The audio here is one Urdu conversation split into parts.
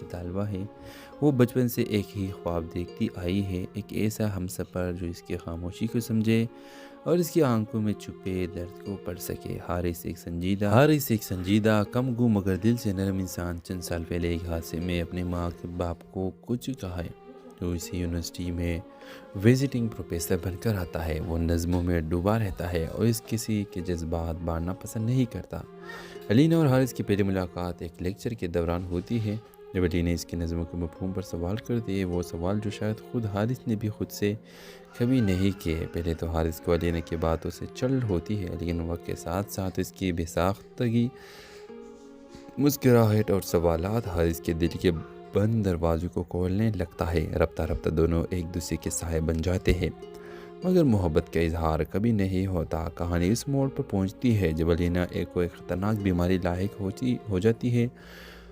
کی طالبہ ہے۔ وہ بچپن سے ایک ہی خواب دیکھتی آئی ہے، ایک ایسا ہمسفر جو اس کی خاموشی کو سمجھے اور اس کی آنکھوں میں چھپے درد کو پڑھ سکے۔ حارث ایک سنجیدہ کم گو مگر دل سے نرم انسان چند سال پہلے ایک حادثے میں اپنے ماں کے باپ کو کچھ کہا ہے۔ وہ اسی یونیورسٹی میں وزٹنگ پروفیسر بن کر آتا ہے۔ وہ نظموں میں ڈوبا رہتا ہے اور اس کسی کے جذبات بانٹنا پسند نہیں کرتا۔ علینا اور حارث کی پہلی ملاقات ایک لیکچر کے دوران ہوتی ہے جب علینا اس کی نظموں کے مفہوم پر سوال کرتی ہے، وہ سوال جو شاید خود حارث نے بھی خود سے کبھی نہیں کیے۔ پہلے تو حارث کو علینا کی باتوں سے چل ہوتی ہے، لیکن وقت کے ساتھ ساتھ اس کی بے ساختگی، مسکراہٹ اور سوالات حارث کے دل کے بند دروازوں کو کھولنے لگتا ہے۔ رفتہ رفتہ دونوں ایک دوسرے کے سائے بن جاتے ہیں، مگر محبت کا اظہار کبھی نہیں ہوتا۔ کہانی اس موڑ پر پہنچتی ہے جب علینا ایک خطرناک بیماری لاحق ہو جاتی ہے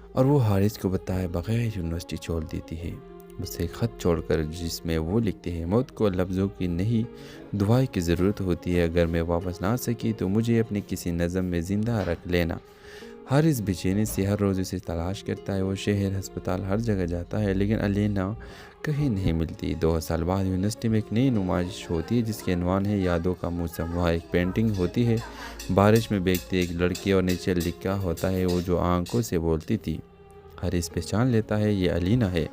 اور وہ حارث کو بتائے بغیر یونیورسٹی چھوڑ دیتی ہے، اسے خط چھوڑ کر، جس میں وہ لکھتے ہیں، موت کو لفظوں کی نہیں دعائیں کی ضرورت ہوتی ہے، اگر میں واپس نہ آ سکی تو مجھے اپنے کسی نظم میں زندہ رکھ لینا۔ حارث بے چینی سے ہر روز اسے تلاش کرتا ہے، وہ شہر، ہسپتال، ہر جگہ جاتا ہے، لیکن علینا کہیں نہیں ملتی۔ 2 سال بعد یونیورسٹی میں ایک نئی نمائش ہوتی ہے جس کے عنوان ہے یادوں کا موسم۔ وہاں ایک پینٹنگ ہوتی ہے، بارش میں بھیگتی ایک لڑکی، اور نیچے لکھا ہوتا ہے، وہ جو آنکھوں سے بولتی تھی۔ حارث پہچان لیتا ہے یہ علینا ہے۔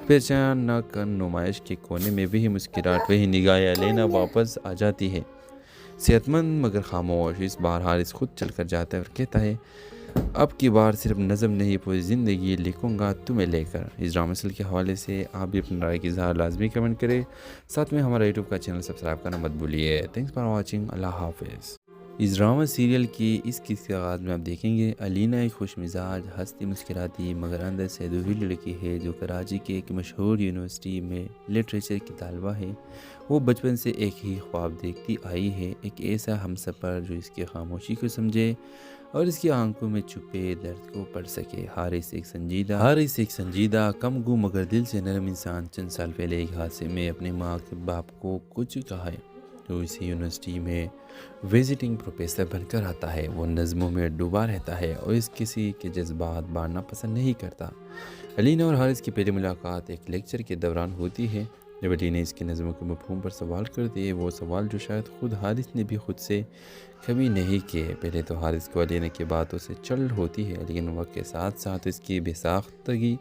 پہچان نہ کر نمائش کے کونے میں وہی مسکراہٹ، وہی نگاہیں، علینا واپس آ جاتی ہے، صحت مند مگر خاموش۔ اس بار حارث خود چل کر جاتا ہے اور کہتا ہے، اب کی بار صرف نظم نہیں، پوری زندگی لکھوں گا تمہیں لے کر۔ اس ڈرامہ سیریل کے حوالے سے آپ بھی اپنی رائے کی اظہار لازمی کمنٹ کریں، ساتھ میں ہمارا یوٹیوب کا چینل سبسکرائب کرنا مت بھولیے۔ تھینکس فار واچنگ، اللہ حافظ۔ اس ڈرامہ سیریل کی اس قسط کے آغاز میں آپ دیکھیں گے علینا ایک خوش مزاج، ہنستی مسکراتی مگر اندر سے ادھوری لڑکی ہے جو کراچی کے ایک مشہور یونیورسٹی میں لٹریچر کی طالبہ ہے۔ وہ بچپن سے ایک ہی خواب دیکھتی آئی ہے، ایک ایسا ہمسفر جو اس کی خاموشی کو سمجھے اور اس کی آنکھوں میں چھپے درد کو پڑھ سکے۔ حارث ایک سنجیدہ کم گو مگر دل سے نرم انسان چند سال پہلے ایک حادثے میں اپنے ماں کے باپ کو کچھ کہا ہے۔ وہ اسی یونیورسٹی میں وزٹنگ پروفیسر بن کر آتا ہے۔ وہ نظموں میں ڈوبا رہتا ہے اور اس کسی کے جذبات بانٹنا پسند نہیں کرتا۔ علینا اور حارث کی پہلی ملاقات ایک لیکچر کے دوران ہوتی ہے جب علینا اس کی نظموں کے مفہوم پر سوال کرتی ہے، وہ سوال جو شاید خود حارث نے بھی خود سے کبھی نہیں کیے۔ پہلے تو حارث کو علینا کی باتوں سے چل ہوتی ہے، لیکن وقت کے ساتھ ساتھ اس کی بے ساختگی،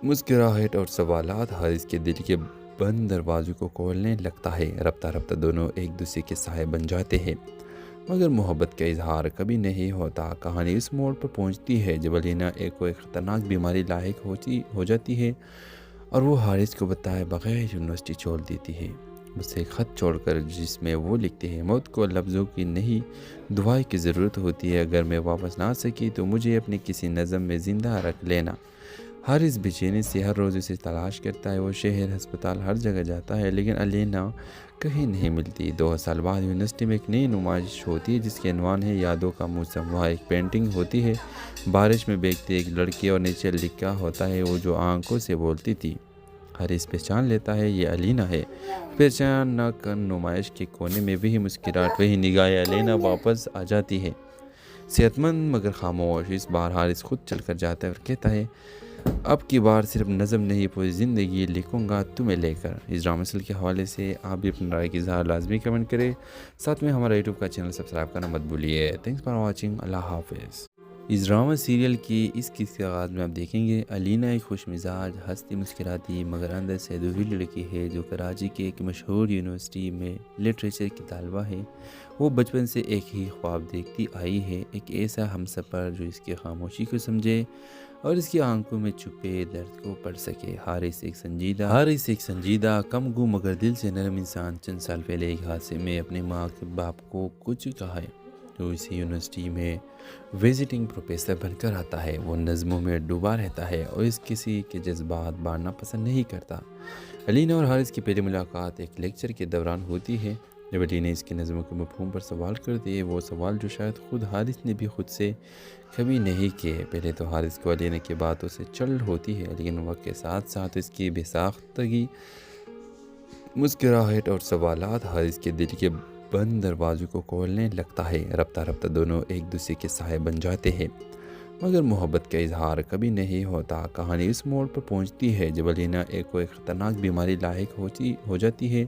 مسکراہٹ اور سوالات حارث کے دل کے بند دروازوں کو کھولنے لگتا ہے۔ رفتہ رفتہ دونوں ایک دوسرے کے سائے بن جاتے ہیں، مگر محبت کا اظہار کبھی نہیں ہوتا۔ کہانی اس موڑ پر پہنچتی ہے جب علینا ایک خطرناک بیماری لاحق ہو جاتی ہے اور وہ حارث کو بتائے بغیر یونیورسٹی چھوڑ دیتی ہے، اسے خط چھوڑ کر، جس میں وہ لکھتے ہیں، موت کو لفظوں کی نہیں دعائیں کی ضرورت ہوتی ہے، اگر میں واپس نہ آ سکی تو مجھے اپنے کسی نظم میں زندہ رکھ لینا۔ حارث بے چینی سے ہر روز اسے تلاش کرتا ہے، وہ شہر، ہسپتال، ہر جگہ جاتا ہے، لیکن علینا کہیں نہیں ملتی۔ 2 سال بعد یونیورسٹی میں ایک نئی نمائش ہوتی ہے جس کے عنوان ہے یادوں کا موسم۔ وہاں ایک پینٹنگ ہوتی ہے، بارش میں بھیگتی ایک لڑکی، اور نیچے لکھا ہوتا ہے، وہ جو آنکھوں سے بولتی تھی۔ حارث پہچان لیتا ہے یہ علینا ہے۔ پہچان نہ کر نمائش کے کونے میں وہی مسکراہٹ، وہی نگاہیں، علینا واپس آ جاتی ہے، صحت مند مگر خاموش۔ اس بار حارث خود چل کر جاتا ہے اور کہتا ہے، اب کی بار صرف نظم نہیں، پوری زندگی لکھوں گا تمہیں لے کر۔ اس ڈرامہ سیریل کے حوالے سے آپ بھی اپنی رائے کی اظہار لازمی کمنٹ کریں، ساتھ میں ہمارا یوٹیوب کا چینل سبسکرائب کرنا مت بھولیے۔ تھینکس فار واچنگ، اللہ حافظ۔ اس ڈرامہ سیریل کی اس قسط کے آغاز میں آپ دیکھیں گے علینا ایک خوش مزاج، ہنستی مسکراتی مگر اندر سے ادھوری لڑکی ہے جو کراچی کے ایک مشہور یونیورسٹی میں لٹریچر کی طالبہ ہے۔ وہ بچپن سے ایک ہی خواب دیکھتی آئی ہے، ایک ایسا ہمسفر جو اس کی خاموشی کو سمجھے اور اس کی آنکھوں میں چھپے درد کو پڑھ سکے۔ حارث ایک سنجیدہ کم گو مگر دل سے نرم انسان چند سال پہلے ایک حادثے میں اپنے ماں کے باپ کو کچھ کہا ہے۔ وہ اسی یونیورسٹی میں وزٹنگ پروفیسر بن کر آتا ہے۔ وہ نظموں میں ڈوبا رہتا ہے اور اس کسی کے جذبات بانٹنا پسند نہیں کرتا۔ علینا اور حارث کی پہلی ملاقات ایک لیکچر کے دوران ہوتی ہے جب علینا اس کی نظموں کے مفہوم پر سوال کرتی ہے، وہ سوال جو شاید خود حارث نے بھی خود سے کبھی نہیں کیے۔ پہلے تو حارث کو علینا کی باتوں سے چل ہوتی ہے، لیکن وقت کے ساتھ ساتھ اس کی بے ساختگی، مسکراہٹ اور سوالات حارث کے دل کے بند دروازوں کو کھولنے لگتا ہے۔ رفتہ رفتہ دونوں ایک دوسرے کے سائے بن جاتے ہیں، مگر محبت کا اظہار کبھی نہیں ہوتا۔ کہانی اس موڑ پر پہنچتی ہے جب علینا کو ایک خطرناک بیماری لاحق ہو جاتی ہے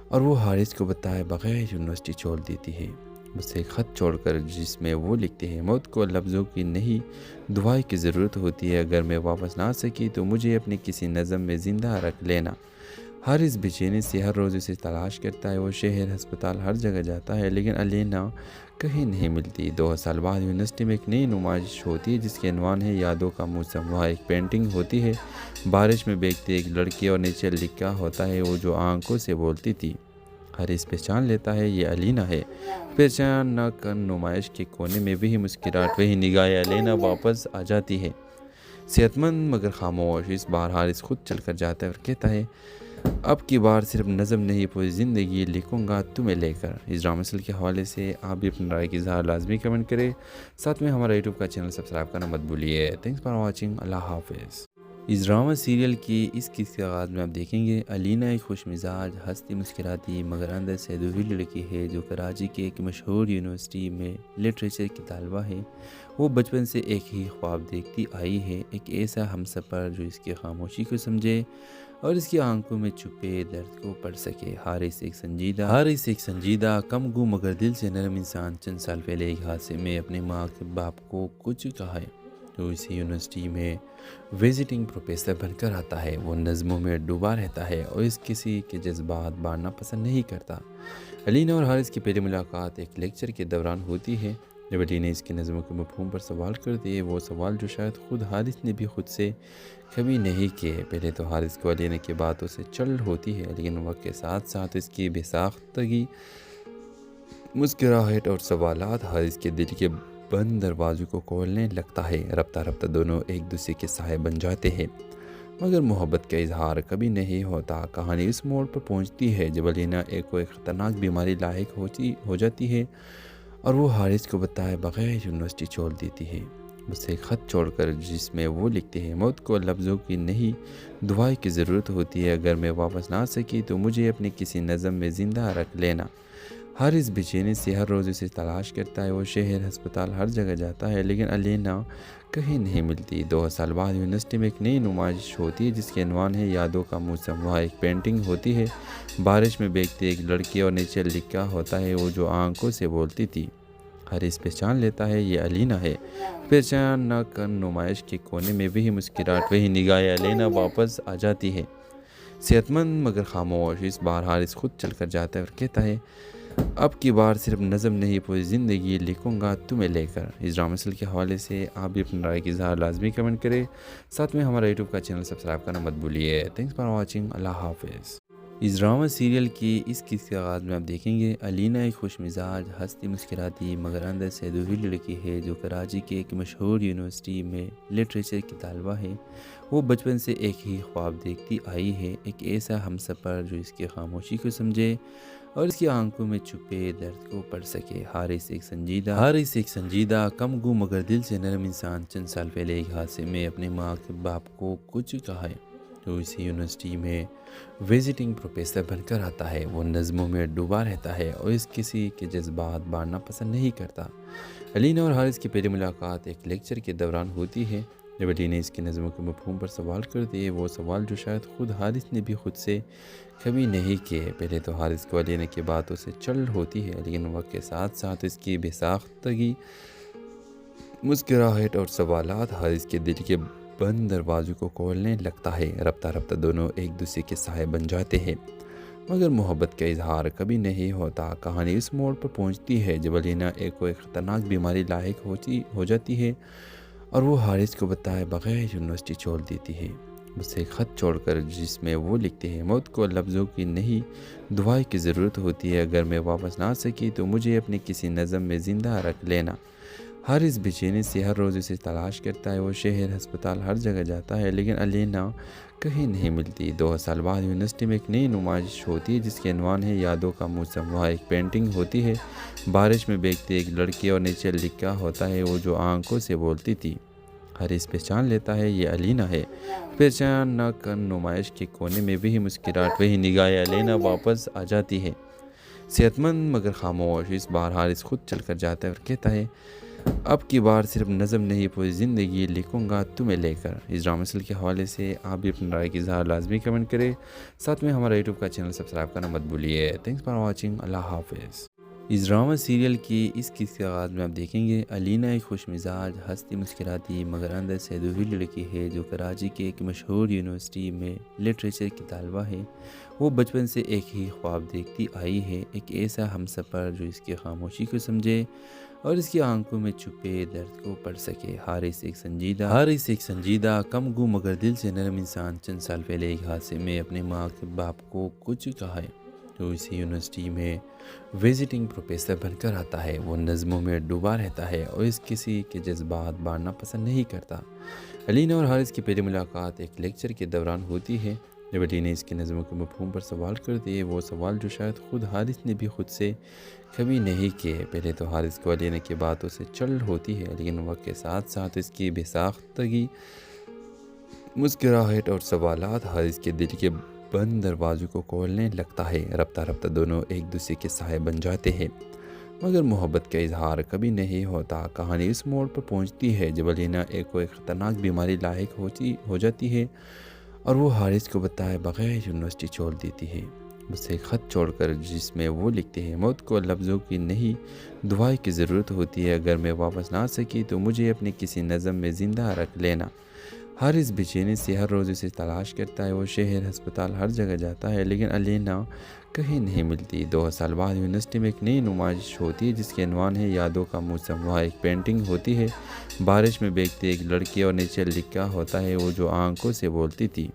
اور وہ حارث کو بتائے بغیر یونیورسٹی چھوڑ دیتی ہے۔ اس سے ایک خط چھوڑ کر جس میں وہ لکھتے ہیں موت کو لفظوں کی نہیں دعائیں کی ضرورت ہوتی ہے، اگر میں واپس نہ آ سکی تو مجھے اپنے کسی نظم میں زندہ رکھ لینا۔ حارث بے چینی سے ہر روز اسے تلاش کرتا ہے، وہ شہر ہسپتال ہر جگہ جاتا ہے لیکن علینا کہیں نہیں ملتی۔ 2 سال بعد یونیورسٹی میں ایک نئی نمائش ہوتی ہے جس کے عنوان ہے یادوں کا موسم۔ وہاں ایک پینٹنگ ہوتی ہے بارش میں بھیگتی ایک لڑکی اور نیچے لکھا ہوتا ہے وہ جو آنکھوں سے بولتی تھی۔ حارث پہچان لیتا ہے یہ علینا ہے۔ پہچان نہ کر نمائش کے کونے میں وہی مسکراہٹ، وہی نگاہیں علینا واپس آ جاتی ہے، صحت مند مگر خاموش۔ اس بار حارث خود چل کر جاتا ہے اور کہتا ہے اب کی بار صرف نظم نہیں پوری زندگی لکھوں گا تمہیں لے کر۔ اس ڈرامہ سیریل کے حوالے سے آپ بھی اپنی رائے کی اظہار لازمی کمنٹ کریں، ساتھ میں ہمارا یوٹیوب کا چینل سبسکرائب کرنا مت بھولیے۔ تھینکس فار واچنگ، اللہ حافظ۔ اس ڈرامہ سیریل کی اس قسط کے آغاز میں آپ دیکھیں گے علینا ایک خوش مزاج، ہنستی مسکراتی مگر اندر سے ادھوری لڑکی ہے جو کراچی کے ایک مشہور یونیورسٹی میں لٹریچر کی طالبہ ہے۔ وہ بچپن سے ایک ہی خواب دیکھتی آئی ہے، ایک ایسا ہمسفر جو اس کی خاموشی کو سمجھے اور اس کی آنکھوں میں چھپے درد کو پڑھ سکے۔ حارث ایک سنجیدہ کم گو مگر دل سے نرم انسان چند سال پہلے ایک حادثے میں اپنے ماں کے باپ کو کچھ کہا ہے۔ تو اسی یونیورسٹی میں وزٹنگ پروفیسر بن کر آتا ہے۔ وہ نظموں میں ڈوبا رہتا ہے اور اس کسی کے جذبات بانٹنا پسند نہیں کرتا۔ علینا اور حارث کی پہلی ملاقات ایک لیکچر کے دوران ہوتی ہے جب علینا اس کی نظموں کے مفہوم پر سوال کرتی ہے، وہ سوال جو شاید خود حارث نے بھی خود سے کبھی نہیں کیے۔ پہلے تو حارث کو علینا کی باتوں سے چل ہوتی ہے لیکن وقت کے ساتھ ساتھ اس کی بے ساختگی، مسکراہٹ اور سوالات حارث کے دل کے بند دروازوں کو کھولنے لگتا ہے۔ رفتہ رفتہ دونوں ایک دوسرے کے سائے بن جاتے ہیں مگر محبت کا اظہار کبھی نہیں ہوتا۔ کہانی اس موڑ پر پہنچتی ہے جب علینا کو ایک خطرناک بیماری لاحق ہو جاتی ہے اور وہ حارث کو بتائے بغیر یونیورسٹی چھوڑ دیتی ہے۔ اس سے ایک خط چھوڑ کر جس میں وہ لکھتے ہیں موت کو لفظوں کی نہیں دعائیں کی ضرورت ہوتی ہے، اگر میں واپس نہ آ سکی تو مجھے اپنے کسی نظم میں زندہ رکھ لینا۔ حارث بے چینی سے ہر روز اسے تلاش کرتا ہے، وہ شہر ہسپتال ہر جگہ جاتا ہے لیکن علینا کہیں نہیں ملتی۔ 2 سال بعد یونیورسٹی میں ایک نئی نمائش ہوتی ہے جس کے عنوان ہے یادوں کا موسم۔ وہاں ایک پینٹنگ ہوتی ہے بارش میں بھیگتی ایک لڑکی اور نیچے لکھا ہوتا ہے وہ جو آنکھوں سے بولتی تھی۔ حارث پہچان لیتا ہے یہ علینا ہے۔ پہچان نہ کر نمائش کے کونے میں وہی مسکراہٹ، وہی نگاہیں علینا واپس آ جاتی ہے، صحت مند مگر خاموش۔ اس بار حارث خود چل کر جاتا ہے اور کہتا ہے اب کی بار صرف نظم نہیں پوری زندگی لکھوں گا تمہیں لے کر۔ اس ڈرامہ سیریل کے حوالے سے آپ بھی اپنی رائے کی اظہار لازمی کمنٹ کریں، ساتھ میں ہمارا یوٹیوب کا چینل سبسکرائب کرنا مت بھولیے۔ تھینکس فار واچنگ، اللہ حافظ۔ اس ڈرامہ سیریل کی اس قسط کے آغاز میں آپ دیکھیں گے علینا ایک خوش مزاج، ہنستی مسکراتی مگر اندر سے ادھوری لڑکی ہے جو کراچی کے ایک مشہور یونیورسٹی میں لٹریچر کی طالبہ ہے۔ وہ بچپن سے ایک ہی خواب دیکھتی آئی ہے، ایک ایسا ہمسفر جو اس کی خاموشی کو سمجھے اور اس کی آنکھوں میں چھپے درد کو پڑھ سکے۔ حارث ایک سنجیدہ کم گو مگر دل سے نرم انسان چند سال پہلے ایک حادثے میں اپنے ماں کے باپ کو کچھ کہا ہے۔ تو اسی یونیورسٹی میں وزٹنگ پروفیسر بن کر آتا ہے۔ وہ نظموں میں ڈوبا رہتا ہے اور اس کسی کے جذبات بانٹنا پسند نہیں کرتا۔ علینا اور حارث کی پہلی ملاقات ایک لیکچر کے دوران ہوتی ہے جب علینا اس کی نظموں کے مفہوم پر سوال کرتی ہے، وہ سوال جو شاید خود حارث نے بھی خود سے کبھی نہیں کیے۔ پہلے تو حارث کو علینا کی باتوں سے چل ہوتی ہے لیکن وقت کے ساتھ ساتھ اس کی بے ساختگی، مسکراہٹ اور سوالات حارث کے دل کے بند دروازوں کو کھولنے لگتا ہے۔ رفتہ رفتہ دونوں ایک دوسرے کے سائے بن جاتے ہیں مگر محبت کا اظہار کبھی نہیں ہوتا۔ کہانی اس موڑ پر پہنچتی ہے جب علینا کو ایک خطرناک بیماری لاحق ہو جاتی ہے اور وہ حارث کو بتائے بغیر یونیورسٹی چھوڑ دیتی ہے۔ اس سے ایک خط چھوڑ کر جس میں وہ لکھتے ہیں موت کو لفظوں کی نہیں دعائیں کی ضرورت ہوتی ہے، اگر میں واپس نہ آ سکی تو مجھے اپنے کسی نظم میں زندہ رکھ لینا۔ حارث بے چینی سے ہر روز اسے تلاش کرتا ہے، وہ شہر ہسپتال ہر جگہ جاتا ہے لیکن علینا کہیں نہیں ملتی۔ 2 سال بعد یونیورسٹی میں ایک نئی نمائش ہوتی ہے جس کے عنوان ہے یادوں کا موسم۔ وہاں ایک پینٹنگ ہوتی ہے بارش میں بھیگتی ایک لڑکی اور نیچے لکھا ہوتا ہے وہ جو آنکھوں سے بولتی تھی۔ حارث پہچان لیتا ہے یہ علینا ہے۔ پہچان نہ کر نمائش کے کونے میں وہی مسکراہٹ، وہی نگاہیں علینا واپس آ جاتی ہے، صحت مند مگر خاموش۔ اس بار حارث خود چل کر جاتا ہے اور کہتا ہے اب کی بار صرف نظم نہیں پوری زندگی لکھوں گا تمہیں لے کر۔ اس ڈرامہ سیریل کے حوالے سے آپ بھی اپنی رائے کی اظہار لازمی کمنٹ کریں، ساتھ میں ہمارا یوٹیوب کا چینل سبسکرائب کرنا مت بھولیے۔ تھینکس فار واچنگ، اللہ حافظ۔ اس ڈرامہ سیریل کی اس قسط کے آغاز میں آپ دیکھیں گے علینا ایک خوش مزاج، ہنستی مسکراتی مگر اندر سے ادھوری لڑکی ہے جو کراچی کے ایک مشہور یونیورسٹی میں لٹریچر کی طالبہ ہے۔ وہ بچپن سے ایک ہی خواب دیکھتی آئی ہے، ایک ایسا ہم سفر جو اس کی خاموشی کو سمجھے اور اس کی آنکھوں میں چھپے درد کو پڑھ سکے۔ حارث ایک سنجیدہ کم گو مگر دل سے نرم انسان چند سال پہلے ایک حادثے میں اپنے ماں کے باپ کو کچھ کہا ہے تو اسی یونیورسٹی میں وزٹنگ پروفیسر بن کر آتا ہے۔ وہ نظموں میں ڈوبا رہتا ہے اور اس کسی کے جذبات بانٹنا پسند نہیں کرتا۔ علینا اور حارث کی پہلی ملاقات ایک لیکچر کے دوران ہوتی ہے جب علینا اس کی نظموں کے مفہوم پر سوال کرتی ہے، وہ سوال جو شاید خود حارث نے بھی خود سے کبھی نہیں کیے۔ پہلے تو حارث کو علینا کی باتوں سے چل ہوتی ہے، لیکن وقت کے ساتھ ساتھ اس کی بے ساختگی، مسکراہٹ اور سوالات حارث کے دل کے بند دروازوں کو کھولنے لگتا ہے۔ رفتہ رفتہ دونوں ایک دوسرے کے سائے بن جاتے ہیں، مگر محبت کا اظہار کبھی نہیں ہوتا۔ کہانی اس موڑ پر پہنچتی ہے جب علینا ایک خطرناک بیماری لاحق ہو جاتی ہے اور وہ حارث کو بتائے بغیر یونیورسٹی چھوڑ دیتی ہے، اسے خط چھوڑ کر جس میں وہ لکھتے ہیں موت کو لفظوں کی نہیں دعائیں کی ضرورت ہوتی ہے، اگر میں واپس نہ آ سکی تو مجھے اپنے کسی نظم میں زندہ رکھ لینا۔ حارث بے چینی سے ہر روز اسے تلاش کرتا ہے، وہ شہر، ہسپتال، ہر جگہ جاتا ہے لیکن علینا کہیں نہیں ملتی۔ 2 سال بعد یونیورسٹی میں ایک نئی نمائش ہوتی ہے جس کے عنوان ہے یادوں کا موسم۔ وہاں ایک پینٹنگ ہوتی ہے بارش میں بھیگتی ایک لڑکی اور نیچے لکھا ہوتا ہے وہ جو آنکھوں سے بولتی تھی۔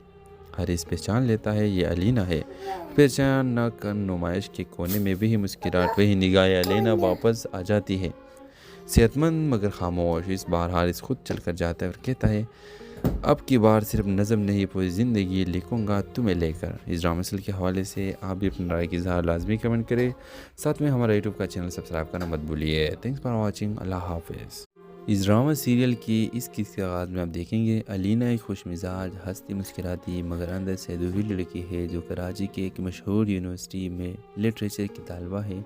حارث پہچان لیتا ہے یہ علینا ہے۔ پہچان نہ کر نمائش کے کونے میں وہی مسکراہٹ، وہی نگاہیں، علینا واپس آ جاتی ہے، صحت مند مگر خاموش۔ اس بار حارث خود چل کر جاتا ہے اور کہتا ہے اب کی بار صرف نظم نہیں پوری زندگی لکھوں گا تمہیں لے کر۔ اس ڈرامہ سیریل کے حوالے سے آپ بھی اپنی رائے کی اظہار لازمی کمنٹ کریں، ساتھ میں ہمارا یوٹیوب کا چینل سبسکرائب کرنا مت بھولیے۔ تھینکس فار واچنگ، اللہ حافظ۔ اس ڈرامہ سیریل کی اس قسط کے آغاز میں آپ دیکھیں گے علینا ایک خوش مزاج، ہنستی مسکراتی مگر اندر سے ادھوری لڑکی ہے جو کراچی کے ایک مشہور یونیورسٹی میں لٹریچر کی طالبہ ہے۔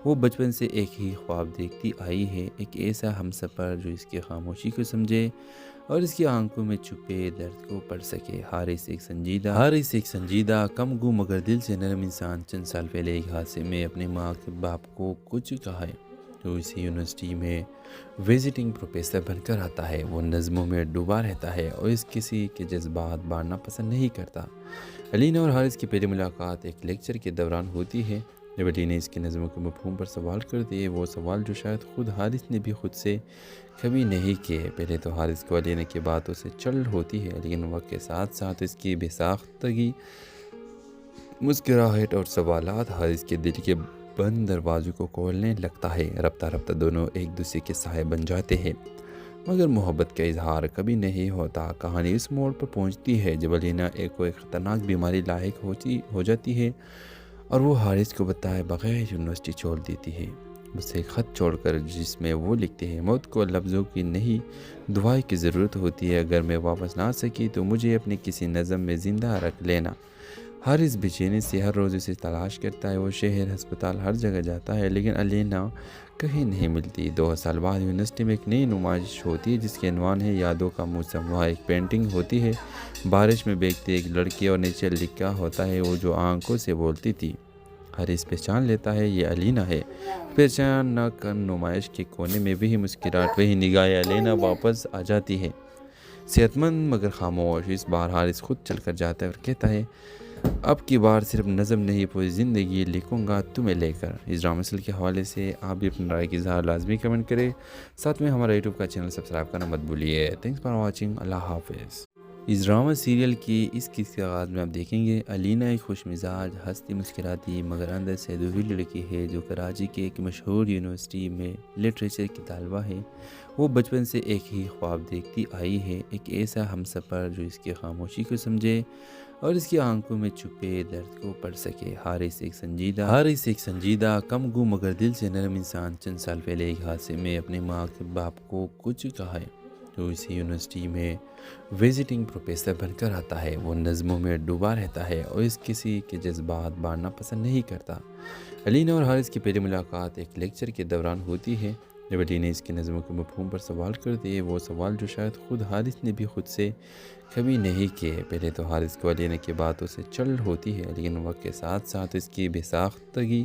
وہ بچپن سے ایک ہی خواب دیکھتی آئی ہے، ایک ایسا ہم سفر جو اس کی خاموشی کو سمجھے اور اس کی آنکھوں میں چھپے درد کو پڑھ سکے۔ حارث ایک سنجیدہ کم گو مگر دل سے نرم انسان چند سال پہلے ایک حادثے میں اپنے ماں کے باپ کو کچھ کہا ہے تو اسی یونیورسٹی میں وزٹنگ پروفیسر بن کر آتا ہے۔ وہ نظموں میں ڈوبا رہتا ہے اور اس کسی کے جذبات بانٹنا پسند نہیں کرتا۔ علینا اور حارث کی پہلی ملاقات ایک لیکچر کے دوران ہوتی ہے جب علینا اس کی نظموں کے مفہوم پر سوال کرتی ہے، وہ سوال جو شاید خود حارث نے بھی خود سے کبھی نہیں کیے۔ پہلے تو حارث کو علینا کی باتوں سے چل ہوتی ہے، لیکن وقت کے ساتھ ساتھ اس کی بے ساختگی، مسکراہٹ اور سوالات حارث کے دل کے بند دروازوں کو کھولنے لگتا ہے۔ رفتہ رفتہ دونوں ایک دوسرے کے سائے بن جاتے ہیں، مگر محبت کا اظہار کبھی نہیں ہوتا۔ کہانی اس موڑ پر پہنچتی ہے جب علینا ایک خطرناک بیماری لاحق ہو جاتی ہے اور وہ حارث کو بتائے بغیر یونیورسٹی چھوڑ دیتی ہے، اسے خط چھوڑ کر جس میں وہ لکھتے ہیں موت کو لفظوں کی نہیں دعائیں کی ضرورت ہوتی ہے، اگر میں واپس نہ آ سکی تو مجھے اپنے کسی نظم میں زندہ رکھ لینا۔ حارث بے چینی سے ہر روز اسے تلاش کرتا ہے، وہ شہر، ہسپتال، ہر جگہ جاتا ہے لیکن علینا کہیں نہیں ملتی۔ 2 سال بعد یونیورسٹی میں ایک نئی نمائش ہوتی ہے جس کے عنوان ہے یادوں کا موسم۔ وہاں ایک پینٹنگ ہوتی ہے بارش میں بھیگتی ایک لڑکی اور نیچے لکھا ہوتا ہے وہ جو آنکھوں سے بولتی تھی۔ حارث پہچان لیتا ہے یہ علینا ہے۔ پہچان نہ کر نمائش کے کونے میں وہی مسکراہٹ، وہی نگاہیں، علینا واپس آ جاتی ہے، صحت مند مگر خاموش۔ اس بار حارث خود چل کر جاتا ہے اور کہتا ہے اب کی بار صرف نظم نہیں پوری زندگی لکھوں گا تمہیں لے کر۔ اس ڈرامہ سیریل کے حوالے سے آپ بھی اپنی رائے کی اظہار لازمی کمنٹ کریں، ساتھ میں ہمارا یوٹیوب کا چینل سبسکرائب کرنا مت بھولیے۔ تھینکس فار واچنگ، اللہ حافظ۔ اس ڈرامہ سیریل کی اس قسط کے آغاز میں آپ دیکھیں گے علینا ایک خوش مزاج، ہنستی مسکراتی مگر اندر سے ادھوری لڑکی ہے جو کراچی کے ایک مشہور یونیورسٹی میں لٹریچر کی طالبہ ہے۔ وہ بچپن سے ایک ہی خواب دیکھتی آئی ہے، ایک ایسا ہم سفر جو اس کی خاموشی کو سمجھے اور اس کی آنکھوں میں چھپے درد کو پڑھ سکے۔ حارث ایک سنجیدہ کم گو مگر دل سے نرم انسان چند سال پہلے ایک حادثے میں اپنے ماں کے باپ کو کچھ کہا ہے تو اسی یونیورسٹی میں وزٹنگ پروفیسر بن کر آتا ہے۔ وہ نظموں میں ڈوبا رہتا ہے اور اس کسی کے جذبات بانٹنا پسند نہیں کرتا۔ علینا اور حارث کی پہلی ملاقات ایک لیکچر کے دوران ہوتی ہے جب علی نے اس کی نظموں کے مفہوم پر سوال کر دیے، وہ سوال جو شاید خود حارث نے بھی خود سے کبھی نہیں کیے۔ پہلے تو حارث کو علی کی باتوں سے چل ہوتی ہے، لیکن وقت کے ساتھ ساتھ اس کی بے ساختگی،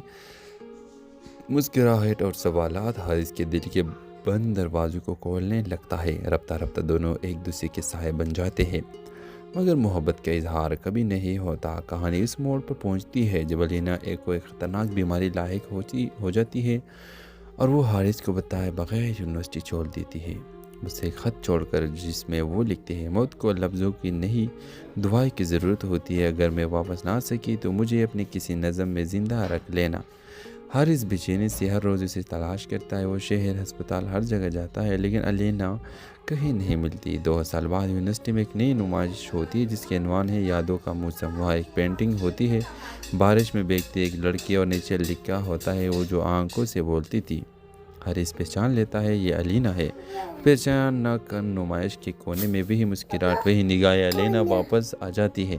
مسکراہٹ اور سوالات حارث کے دل کے بند دروازوں کو کھولنے لگتا ہے۔ رفتہ رفتہ دونوں ایک دوسرے کے سائے بن جاتے ہیں، مگر محبت کا اظہار کبھی نہیں ہوتا۔ کہانی اس موڑ پر پہنچتی ہے جب علینا ایک خطرناک بیماری لاحق ہو جاتی ہے اور وہ حارث کو بتائے بغیر یونیورسٹی چھوڑ دیتی ہے۔ اس سے ایک خط چھوڑ کر جس میں وہ لکھتے ہیں، موت کو لفظوں کی نہیں دعائیں کی ضرورت ہوتی ہے، اگر میں واپس نہ آ سکی تو مجھے اپنے کسی نظم میں زندہ رکھ لینا۔ حارث بے چینی سے ہر روز اسے تلاش کرتا ہے، وہ شہر، ہسپتال، ہر جگہ جاتا ہے، لیکن علینا کہیں نہیں ملتی۔ 2 سال بعد یونیورسٹی میں ایک نئی نمائش ہوتی ہے جس کے عنوان ہے یادوں کا موسم۔ وہاں ایک پینٹنگ ہوتی ہے، بارش میں بھیگتی ایک لڑکی، اور نیچے لکھا ہوتا ہے وہ جو آنکھوں سے بولتی تھی۔ حارث پہچان لیتا ہے یہ علینا ہے۔ پہچان نہ کر نمائش کے کونے میں وہی مسکراہٹ، وہی نگاہیں، علینا واپس آ جاتی ہے،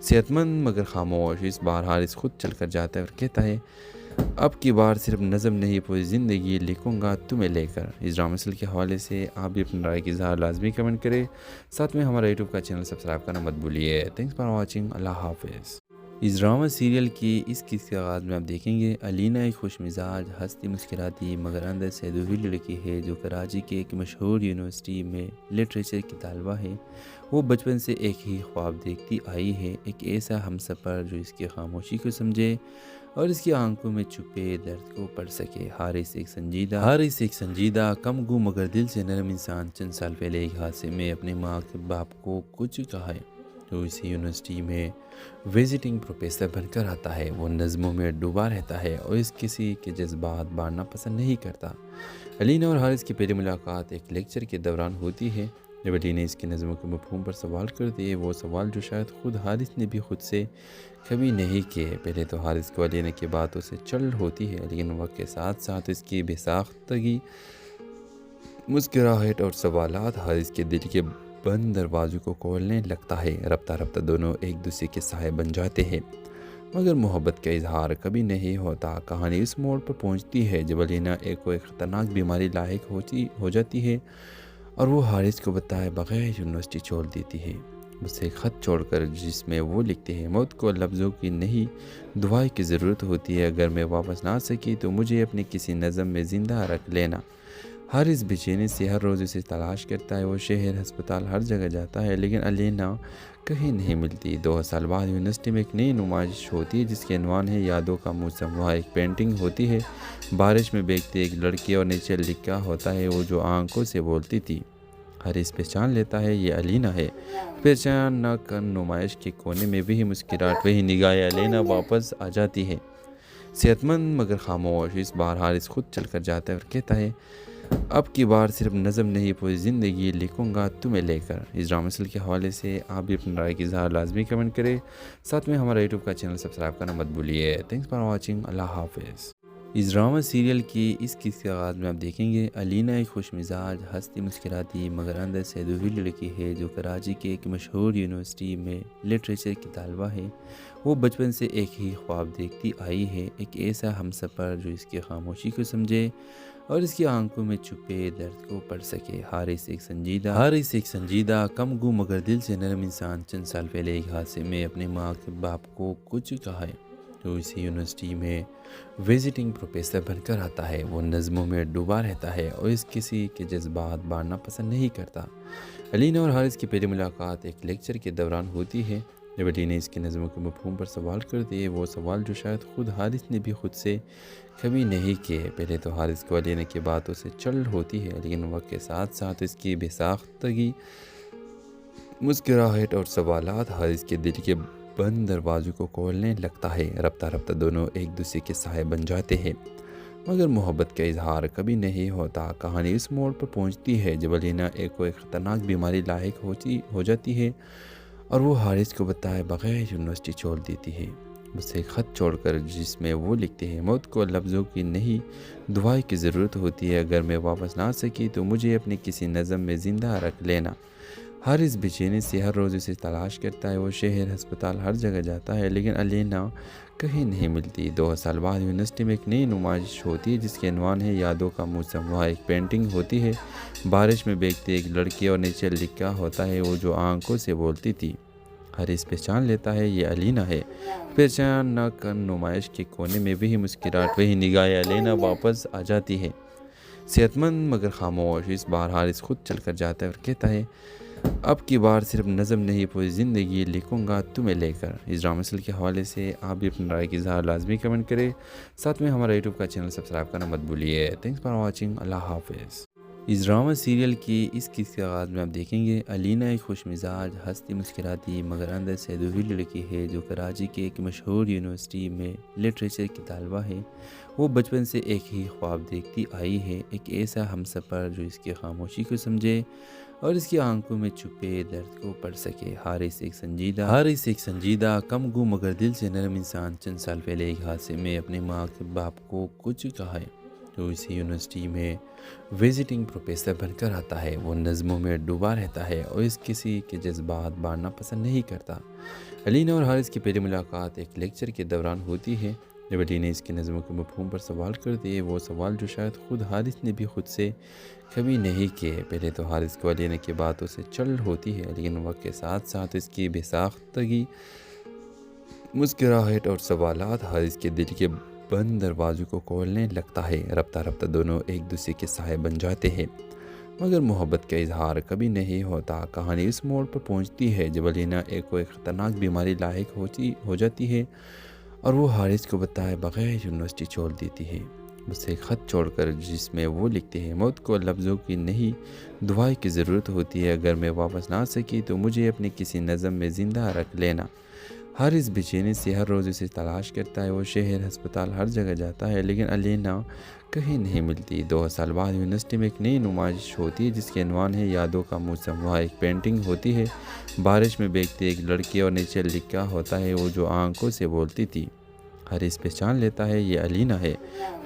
صحت مند مگر خاموش۔ اس بار حارث خود چل کر جاتا ہے اور کہتا ہے اب کی بار صرف نظم نہیں پوری زندگی لکھوں گا تمہیں لے کر۔ اس ڈرامہ سیریل کے حوالے سے آپ بھی اپنی رائے کی اظہار لازمی کمنٹ کریں، ساتھ میں ہمارا یوٹیوب کا چینل سبسکرائب کرنا مت بھولیے۔ تھینکس فار واچنگ، اللہ حافظ۔ اس ڈرامہ سیریل کی اس قسط کے آغاز میں آپ دیکھیں گے علینا ایک خوش مزاج، ہنستی مسکراتی مگر اندر سے ادھوری لڑکی ہے جو کراچی کے ایک مشہور یونیورسٹی میں لٹریچر کی طالبہ ہے۔ وہ بچپن سے ایک ہی خواب دیکھتی آئی ہے، ایک ایسا ہمسفر جو اس کی خاموشی کو سمجھے اور اس کی آنکھوں میں چھپے درد کو پڑھ سکے۔ حارث ایک سنجیدہ کم گو مگر دل سے نرم انسان چند سال پہلے ایک حادثے میں اپنے ماں کے باپ کو کچھ کہا ہے۔ تو اسی یونیورسٹی میں وزٹنگ پروفیسر بن کر آتا ہے۔ وہ نظموں میں ڈوبا رہتا ہے اور اس کسی کے جذبات بانٹنا پسند نہیں کرتا۔ علینا اور حارث کی پہلی ملاقات ایک لیکچر کے دوران ہوتی ہے۔ جب علی نے اس کی نظموں کے مفہوم پر سوال کر دیے، وہ سوال جو شاید خود حارث نے بھی خود سے کبھی نہیں کیے۔ پہلے تو حارث کو علینا کی باتوں سے چل ہوتی ہے، لیکن وقت کے ساتھ ساتھ اس کی بے ساختگی، مسکراہٹ اور سوالات حارث کے دل کے بند دروازوں کو کھولنے لگتا ہے۔ رفتہ رفتہ دونوں ایک دوسرے کے سائے بن جاتے ہیں، مگر محبت کا اظہار کبھی نہیں ہوتا۔ کہانی اس موڑ پر پہنچتی ہے جب علینا ایک خطرناک بیماری لاحق ہو جاتی ہے اور وہ حارث کو بتائے بغیر یونیورسٹی چھوڑ دیتی ہے۔ اس سے ایک خط چھوڑ کر جس میں وہ لکھتے ہیں، موت کو لفظوں کی نہیں دعائیں کی ضرورت ہوتی ہے، اگر میں واپس نہ آ سکی تو مجھے اپنے کسی نظم میں زندہ رکھ لینا۔ حارث بے چینی سے ہر روز اسے تلاش کرتا ہے، وہ شہر، ہسپتال، ہر جگہ جاتا ہے، لیکن علینا کہیں نہیں ملتی۔ 2 سال بعد یونیورسٹی میں ایک نئی نمائش ہوتی ہے جس کے عنوان ہے یادوں کا موسم۔ وہاں ایک پینٹنگ ہوتی ہے، بارش میں بھیگتی ایک لڑکی، اور نیچے لکھا ہوتا ہے وہ جو آنکھوں سے بولتی تھی۔ حارث پہچان لیتا ہے یہ علینا ہے۔ پہچان نہ کر نمائش کے کونے میں وہی مسکراہٹ، وہی نگاہیں، علینا واپس آ جاتی ہے، صحت مند مگر خاموش۔ اس بار حارث خود چل کر جاتا ہے اور کہتا ہے اب کی بار صرف نظم نہیں پوری زندگی لکھوں گا تمہیں لے کر۔ اس ڈرامہ سیریل کے حوالے سے آپ بھی اپنی رائے کی اظہار لازمی کمنٹ کریں، ساتھ میں ہمارا یوٹیوب کا چینل سبسکرائب کرنا مت بھولیے۔ تھینکس فار واچنگ، اللہ حافظ۔ اس ڈرامہ سیریل کی اس قسط کے آغاز میں آپ دیکھیں گے علینا ایک خوش مزاج، ہنستی مسکراتی مگر اندر سے ادھوری لڑکی ہے جو کراچی کے ایک مشہور یونیورسٹی میں لٹریچر کی طالبہ ہے۔ وہ بچپن سے ایک ہی خواب دیکھتی آئی ہے، ایک ایسا ہمسفر جو اس کی خاموشی کو سمجھے اور اس کی آنکھوں میں چھپے درد کو پڑھ سکے۔ حارث ایک سنجیدہ کم گو مگر دل سے نرم انسان چند سال پہلے ایک حادثے میں اپنے ماں کے باپ کو کچھ کہا ہے۔ تو اسی یونیورسٹی میں وزٹنگ پروفیسر بن کر آتا ہے۔ وہ نظموں میں ڈوبا رہتا ہے اور اس کسی کے جذبات بانٹنا پسند نہیں کرتا۔ علینا اور حارث کی پہلی ملاقات ایک لیکچر کے دوران ہوتی ہے۔ جب علی نے اس کی نظموں کے مفہوم پر سوال کر دیے، وہ سوال جو شاید خود حارث نے بھی خود سے کبھی نہیں کیے۔ پہلے تو حارث کو علینا کی باتوں سے چل ہوتی ہے، لیکن وقت کے ساتھ ساتھ اس کی بے ساختگی، مسکراہٹ اور سوالات حارث کے دل کے بند دروازوں کو کھولنے لگتا ہے۔ رفتہ رفتہ دونوں ایک دوسرے کے سائے بن جاتے ہیں، مگر محبت کا اظہار کبھی نہیں ہوتا۔ کہانی اس موڑ پر پہنچتی ہے جب علینا ایک خطرناک بیماری لاحق ہو جاتی ہے اور وہ حارث کو بتائے بغیر یونیورسٹی چھوڑ دیتی ہے۔ اس سے ایک خط چھوڑ کر جس میں وہ لکھتے ہیں، موت کو لفظوں کی نہیں دعائیں کی ضرورت ہوتی ہے، اگر میں واپس نہ آ سکی تو مجھے اپنے کسی نظم میں زندہ رکھ لینا۔ حارث بے سے ہر روز اسے تلاش کرتا ہے۔ وہ شہر، ہسپتال، ہر جگہ جاتا ہے لیکن علینا کہیں نہیں ملتی۔ 2 سال بعد یونیورسٹی میں ایک نئی نمائش ہوتی ہے جس کے عنوان ہے یادوں کا موسم۔ وہاں ایک پینٹنگ ہوتی ہے بارش میں بھیگتی ایک لڑکی، اور نیچے لکھا ہوتا ہے وہ جو آنکھوں سے بولتی تھی۔ حارث پہچان لیتا ہے یہ علینا ہے۔ پہچان نہ کر نمائش کے کونے میں وہی مسکراہٹ، وہی نگاہ علینا واپس آ جاتی ہے، صحت مند مگر خاموش۔ اس بار حارث خود چل کر جاتا ہے اور کہتا ہے اب کی بار صرف نظم نہیں پوری زندگی لکھوں گا تمہیں لے کر۔ اس ڈرامہ مسل کے حوالے سے آپ بھی اپنی رائے کی اظہار لازمی کمنٹ کریں، ساتھ میں ہمارا یوٹیوب کا چینل سبسکرائب کرنا مت بھولیے۔ تھینکس فار واچنگ، اللہ حافظ۔ اس ڈرامہ سیریل کی اس قسط کے آغاز میں آپ دیکھیں گے علینا ایک خوش مزاج، ہنستی مسکراتی مگر اندر سے ادھوری لڑکی ہے جو کراچی کے ایک مشہور یونیورسٹی میں لٹریچر کی طالبہ ہے۔ وہ بچپن سے ایک ہی خواب دیکھتی آئی ہے، ایک ایسا ہمسفر جو اس کی خاموشی کو سمجھے اور اس کی آنکھوں میں چھپے درد کو پڑھ سکے۔ حارث ایک سنجیدہ کم گو مگر دل سے نرم انسان چند سال پہلے ایک حادثے میں اپنے ماں کے باپ کو کچھ کہا ہے، تو اسی یونیورسٹی میں وزٹنگ پروفیسر بن کر آتا ہے۔ وہ نظموں میں ڈوبا رہتا ہے اور اس کسی کے جذبات بانٹنا پسند نہیں کرتا۔ علینا اور حارث کی پہلی ملاقات ایک لیکچر کے دوران ہوتی ہے جب علینا اس کی نظموں کے مفہوم پر سوال کرتی ہے، وہ سوال جو شاید خود حارث نے بھی خود سے کبھی نہیں کیے۔ پہلے تو حارث کو علینا کی باتوں سے چڑ ہوتی ہے، لیکن وقت کے ساتھ ساتھ اس کی بے ساختگی، مسکراہٹ اور سوالات حارث کے دل کے بند دروازوں کو کھولنے لگتا ہے۔ رفتہ رفتہ دونوں ایک دوسرے کے سائے بن جاتے ہیں، مگر محبت کا اظہار کبھی نہیں ہوتا۔ کہانی اس موڑ پر پہنچتی ہے جب علینا ایک خطرناک بیماری لاحق ہو جاتی ہے اور وہ حارث کو بتائے بغیر یونیورسٹی چھوڑ دیتی ہے، اسے ایک خط چھوڑ کر جس میں وہ لکھتے ہیں موت کو لفظوں کی نہیں دعائیں کی ضرورت ہوتی ہے، اگر میں واپس نہ آ سکی تو مجھے اپنی کسی نظم میں زندہ رکھ لینا۔ حارث بے سے ہر روز اسے تلاش کرتا ہے۔ وہ شہر، ہسپتال، ہر جگہ جاتا ہے لیکن علینا کہیں نہیں ملتی۔ 2 سال بعد یونیورسٹی میں ایک نئی نمائش ہوتی ہے جس کے عنوان ہے یادوں کا موسم۔ وہاں ایک پینٹنگ ہوتی ہے بارش میں بھیگتی ایک لڑکی، اور نیچے لکھا ہوتا ہے وہ جو آنکھوں سے بولتی تھی۔ حارث پہچان لیتا ہے یہ علینا ہے۔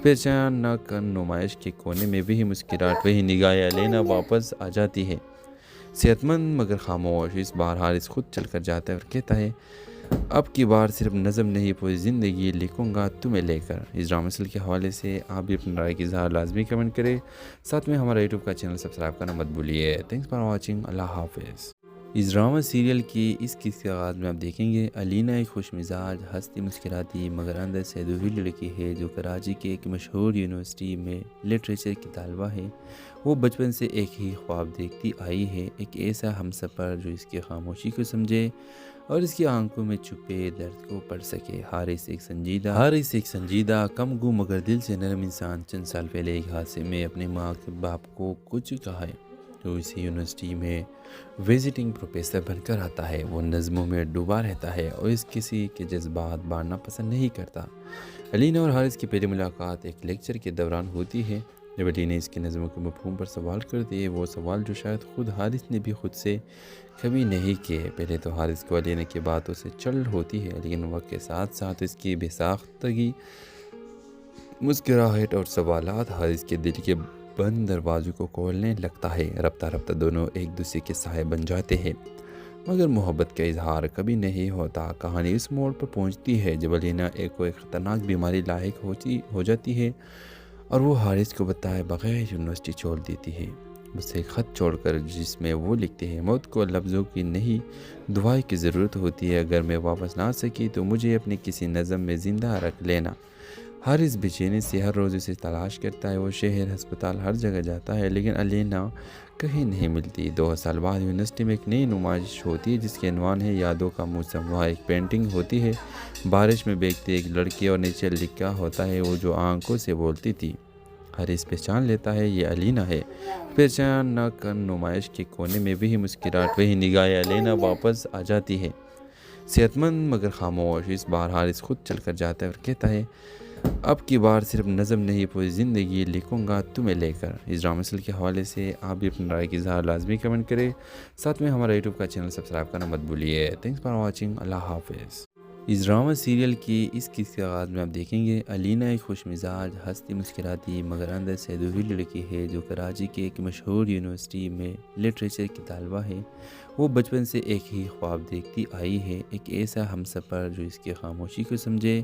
پہچان نہ کر نمائش کے کونے میں وہی مسکراہٹ، وہی نگاہ علینا واپس آ جاتی ہے، صحت مند مگر خاموش۔ اس بار حارث خود چل کر جاتا ہے اور کہتا ہے اب کی بار صرف نظم نہیں پوری زندگی لکھوں گا تمہیں لے کر۔ اس ڈرامہ مسل کے حوالے سے آپ بھی اپنی رائے کی اظہار لازمی کمنٹ کریں، ساتھ میں ہمارا یوٹیوب کا چینل سبسکرائب کرنا مت بھولیے۔ تھینکس فار واچنگ، اللہ حافظ۔ اس ڈرامہ سیریل کی اس قسط کے آغاز میں آپ دیکھیں گے علینا ایک خوش مزاج، ہنستی مسکراتی مگر اندر سے ادھوری لڑکی ہے جو کراچی کے ایک مشہور یونیورسٹی میں لٹریچر کی طالبہ ہے۔ وہ بچپن سے ایک ہی خواب دیکھتی آئی ہے، ایک ایسا ہمسفر جو اس کی خاموشی کو سمجھے اور اس کی آنکھوں میں چھپے درد کو پڑھ سکے۔ حارث ایک سنجیدہ کم گو مگر دل سے نرم انسان چند سال پہلے ایک حادثے میں اپنے ماں کے باپ کو کچھ کہا ہے، تو اسی یونیورسٹی میں وزٹنگ پروفیسر بن کر آتا ہے۔ وہ نظموں میں ڈوبا رہتا ہے اور اس کسی کے جذبات بانٹنا پسند نہیں کرتا۔ علینا اور حارث کی پہلی ملاقات ایک لیکچر کے دوران ہوتی ہے جب علینا اس کی نظموں کے مفہوم پر سوال کرتی ہے، وہ سوال جو شاید خود حارث نے بھی خود سے کبھی نہیں کیے۔ پہلے تو حارث کو علینا کی باتوں سے چڑ ہوتی ہے، لیکن وقت کے ساتھ ساتھ اس کی بے ساختگی، مسکراہٹ اور سوالات حارث کے دل کے بند دروازوں کو کھولنے لگتا ہے۔ رفتہ رفتہ دونوں ایک دوسرے کے سائے بن جاتے ہیں، مگر محبت کا اظہار کبھی نہیں ہوتا۔ کہانی اس موڑ پر پہنچتی ہے جب علینا ایک خطرناک بیماری لاحق ہو جاتی ہے اور وہ حارث کو بتائے بغیر یونیورسٹی چھوڑ دیتی ہے، اسے ایک خط چھوڑ کر جس میں وہ لکھتے ہیں موت کو لفظوں کی نہیں دعائیں کی ضرورت ہوتی ہے، اگر میں واپس نہ آ سکی تو مجھے اپنی کسی نظم میں زندہ رکھ لینا۔ حارث بے سے ہر روز اسے تلاش کرتا ہے۔ وہ شہر، ہسپتال، ہر جگہ جاتا ہے لیکن علینا کہیں نہیں ملتی۔ 2 سال بعد یونیورسٹی میں ایک نئی نمائش ہوتی ہے جس کے عنوان ہے یادوں کا موسم۔ وہاں ایک پینٹنگ ہوتی ہے بارش میں بھیگتی ایک لڑکی، اور نیچے لکھا ہوتا ہے وہ جو آنکھوں سے بولتی تھی۔ حارث پہچان لیتا ہے یہ علینا ہے۔ پہچان نہ کر نمائش کے کونے میں وہی مسکراہٹ، وہی نگاہ علینا واپس آ جاتی ہے، صحت مند مگر خاموش۔ اس بار حارث خود چل کر جاتا ہے اور کہتا ہے اب کی بار صرف نظم نہیں پوری زندگی لکھوں گا تمہیں لے کر۔ اس ڈرامہ مسل کے حوالے سے آپ بھی اپنی رائے کی اظہار لازمی کمنٹ کریں، ساتھ میں ہمارا یوٹیوب کا چینل سبسکرائب کرنا مت بھولیے۔ تھینکس فار واچنگ، اللہ حافظ۔ اس ڈرامہ سیریل کی اس قسط کے آغاز میں آپ دیکھیں گے علینا ایک خوش مزاج، ہنستی مسکراتی مگر اندر سے ادھوری لڑکی ہے جو کراچی کے ایک مشہور یونیورسٹی میں لٹریچر کی طالبہ ہے۔ وہ بچپن سے ایک ہی خواب دیکھتی آئی ہے، ایک ایسا ہم سفر جو اس کی خاموشی کو سمجھے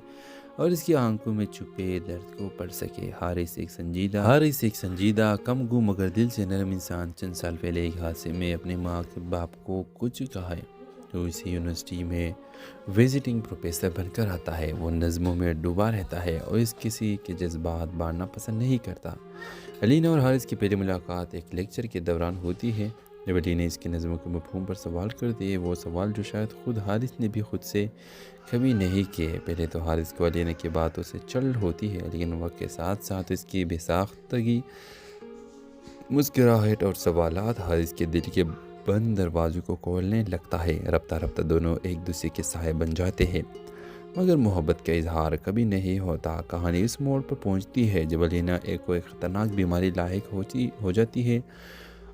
اور اس کی آنکھوں میں چھپے درد کو پڑھ سکے۔ حارث ایک سنجیدہ کم گو مگر دل سے نرم انسان چند سال پہلے ایک حادثے میں اپنے ماں کے باپ کو کچھ کہا ہے۔ تو اسی یونیورسٹی میں وزٹنگ پروفیسر بن کر آتا ہے۔ وہ نظموں میں ڈوبا رہتا ہے اور اس کسی کے جذبات بانٹنا پسند نہیں کرتا۔ علینا اور حارث کی پہلی ملاقات ایک لیکچر کے دوران ہوتی ہے، جب علینا اس کی نظموں کے مفہوم پر سوال کرتی ہے، وہ سوال جو شاید خود حارث نے بھی خود سے کبھی نہیں کیے۔ پہلے تو حارث کو علینا کی باتوں سے چل ہوتی ہے، لیکن وقت کے ساتھ ساتھ اس کی بے ساختگی، مسکراہٹ اور سوالات حارث کے دل کے بند دروازوں کو کھولنے لگتا ہے۔ رفتہ رفتہ دونوں ایک دوسرے کے سائے بن جاتے ہیں، مگر محبت کا اظہار کبھی نہیں ہوتا۔ کہانی اس موڑ پر پہنچتی ہے جب علینا ایک خطرناک بیماری لاحق ہو جاتی ہے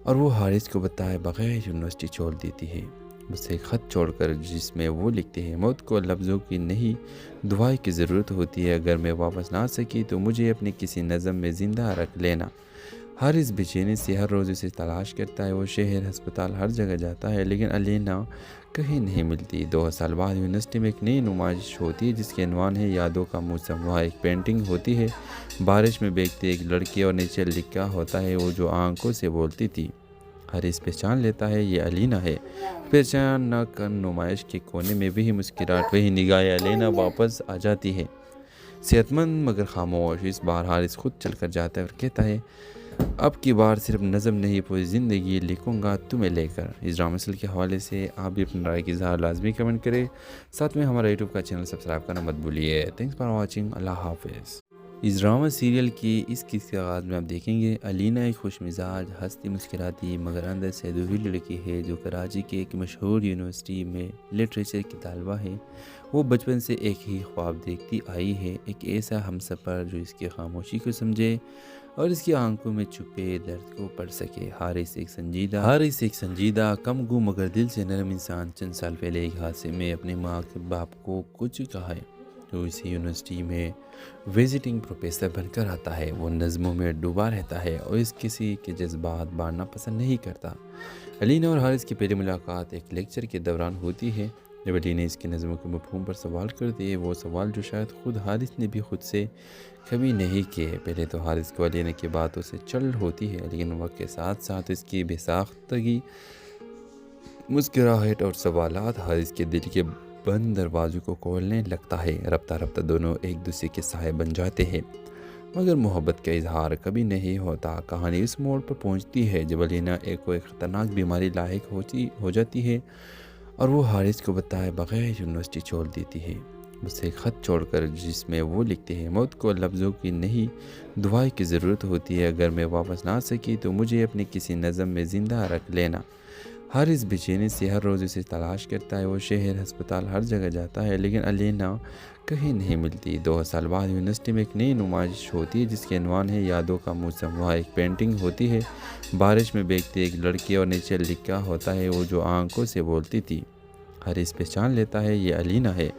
اور وہ حارث کو بتائے بغیر یونیورسٹی چھوڑ دیتی ہے، اسے ایک خط چھوڑ کر جس میں وہ لکھتے ہیں، موت کو لفظوں کی نہیں دعائیں کی ضرورت ہوتی ہے، اگر میں واپس نہ آ سکی تو مجھے اپنے کسی نظم میں زندہ رکھ لینا۔ حارث بے چینی سے ہر روز اسے تلاش کرتا ہے، وہ شہر، ہسپتال، ہر جگہ جاتا ہے، لیکن علینا کہیں نہیں ملتی۔ 2 سال بعد یونیورسٹی میں ایک نئی نمائش ہوتی ہے جس کے عنوان ہے یادوں کا موسم۔ وہاں ایک پینٹنگ ہوتی ہے، بارش میں بھیگتی ایک لڑکی اور نیچے لکھا ہوتا ہے، وہ جو آنکھوں سے بولتی تھی۔ حارث پہچان لیتا ہے یہ علینا ہے۔ پہچان نہ کر نمائش کے کونے میں وہی مسکراہٹ، وہی نگاہیں، علینا واپس آ جاتی ہے، صحت مند مگر خاموش۔ اس بار حارث خود چل کر جاتا ہے اور کہتا ہے، اب کی بار صرف نظم نہیں پوری زندگی لکھوں گا تمہیں لے کر۔ اس ڈرامہ سیریل کے حوالے سے آپ بھی اپنی رائے کی اظہار لازمی کمنٹ کریں، ساتھ میں ہمارا یوٹیوب کا چینل سبسکرائب کرنا مت بھولیے۔ تھینکس فار واچنگ، اللہ حافظ۔ اس ڈرامہ سیریل کی اس قصے کے آغاز میں آپ دیکھیں گے علینا ایک خوش مزاج، ہنستی مسکراتی مگر اندر سے ادھوری لڑکی ہے جو کراچی کے ایک مشہور یونیورسٹی میں لٹریچر کی طالبہ ہے۔ وہ بچپن سے ایک ہی خواب دیکھتی آئی ہے، ایک ایسا ہم سفر جو اس کی خاموشی کو سمجھے اور اس کی آنکھوں میں چھپے درد کو پڑھ سکے۔ حارث ایک سنجیدہ کم گو مگر دل سے نرم انسان چند سال پہلے ایک حادثے میں اپنے ماں کے باپ کو کچھ کہا ہے۔ تو اسی یونیورسٹی میں وزٹنگ پروفیسر بن کر آتا ہے۔ وہ نظموں میں ڈوبا رہتا ہے اور اس کسی کے جذبات بانٹنا پسند نہیں کرتا۔ علینا اور حارث کی پہلی ملاقات ایک لیکچر کے دوران ہوتی ہے، جب علینا اس کی نظموں کے مفہوم پر سوال کرتی ہے، وہ سوال جو شاید خود حارث نے بھی خود سے کبھی نہیں کیے۔ پہلے تو حارث کو علینا کی باتوں سے چل ہوتی ہے، لیکن وقت کے ساتھ ساتھ اس کی بے ساختگی، مسکراہٹ اور سوالات حارث کے دل کے بند دروازوں کو کھولنے لگتا ہے۔ رفتہ رفتہ دونوں ایک دوسرے کے سائے بن جاتے ہیں، مگر محبت کا اظہار کبھی نہیں ہوتا۔ کہانی اس موڑ پر پہنچتی ہے جب علینا ایک خطرناک بیماری لاحق ہو جاتی ہے اور وہ حارث کو بتائے بغیر یونیورسٹی چھوڑ دیتی ہے، اسے ایک خط چھوڑ کر جس میں وہ لکھتے ہیں، موت کو لفظوں کی نہیں دعائیں کی ضرورت ہوتی ہے، اگر میں واپس نہ آ سکی تو مجھے اپنے کسی نظم میں زندہ رکھ لینا۔ حارث بے چینی سے ہر روز اسے تلاش کرتا ہے، وہ شہر، ہسپتال، ہر جگہ جاتا ہے، لیکن علینا کہیں نہیں ملتی۔ 2 سال بعد یونیورسٹی میں ایک نئی نمائش ہوتی ہے جس کے عنوان ہے یادوں کا موسم۔ وہاں ایک پینٹنگ ہوتی ہے، بارش میں بھیگتی ایک لڑکی اور نیچے لکھا ہوتا ہے، وہ جو آنکھوں سے بولتی تھی۔ حارث پہچان لیتا ہے یہ علینا ہے۔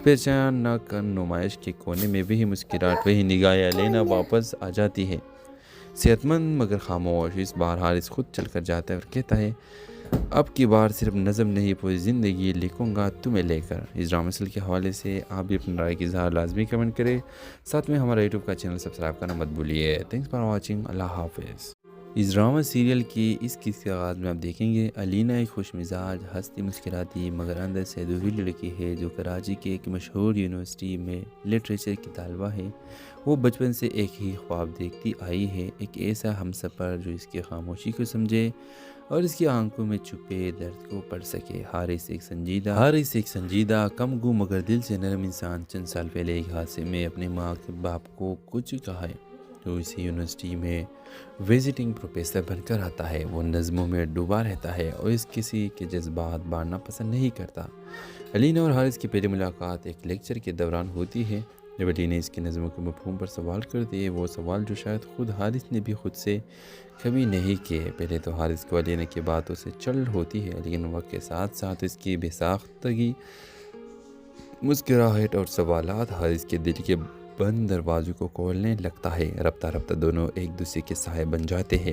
پہچان نہ کر نمائش کے کونے میں وہی مسکراہٹ، وہی نگاہیں، علینا واپس آ جاتی ہے، صحت مند مگر خاموش۔ اس بار حارث خود چل کر جاتا ہے اور کہتا ہے، اب کی بار صرف نظم نہیں پوری زندگی لکھوں گا تمہیں لے کر۔ اس ڈرامہ سیریل کے حوالے سے آپ بھی اپنی رائے کی اظہار لازمی کمنٹ کریں، ساتھ میں ہمارا یوٹیوب کا چینل سبسکرائب کرنا مت بھولیے۔ تھینکس فار واچنگ، اللہ حافظ۔ اس ڈرامہ سیریل کی اس قصے کے آغاز میں آپ دیکھیں گے علینا ایک خوش مزاج، ہنستی مسکراتی مگر اندر سے ادھوری لڑکی ہے جو کراچی کے ایک مشہور یونیورسٹی میں لٹریچر کی طالبہ ہے۔ وہ بچپن سے ایک ہی خواب دیکھتی آئی ہے، ایک ایسا ہم سفر جو اس کی خاموشی کو سمجھے اور اس کی آنکھوں میں چھپے درد کو پڑھ سکے۔ حارث ایک سنجیدہ کم گو مگر دل سے نرم انسان چند سال پہلے ایک حادثے میں اپنے ماں کے باپ کو کچھ کہا ہے۔ تو اسی یونیورسٹی میں وزٹنگ پروفیسر بن کر آتا ہے۔ وہ نظموں میں ڈوبا رہتا ہے اور اس کسی کے جذبات بانٹنا پسند نہیں کرتا۔ علینا اور حارث کی پہلی ملاقات ایک لیکچر کے دوران ہوتی ہے، جب علینا اس کی نظموں کے مفہوم پر سوال کرتی ہے، وہ سوال جو شاید خود حارث نے بھی خود سے کبھی نہیں کیے۔ پہلے تو حارث کو علینا کی باتوں سے چل ہوتی ہے، لیکن وقت کے ساتھ ساتھ اس کی بے ساختگی، مسکراہٹ اور سوالات حارث کے دل کے بند دروازوں کو کھولنے لگتا ہے۔ رفتہ رفتہ دونوں ایک دوسرے کے سائے بن جاتے ہیں،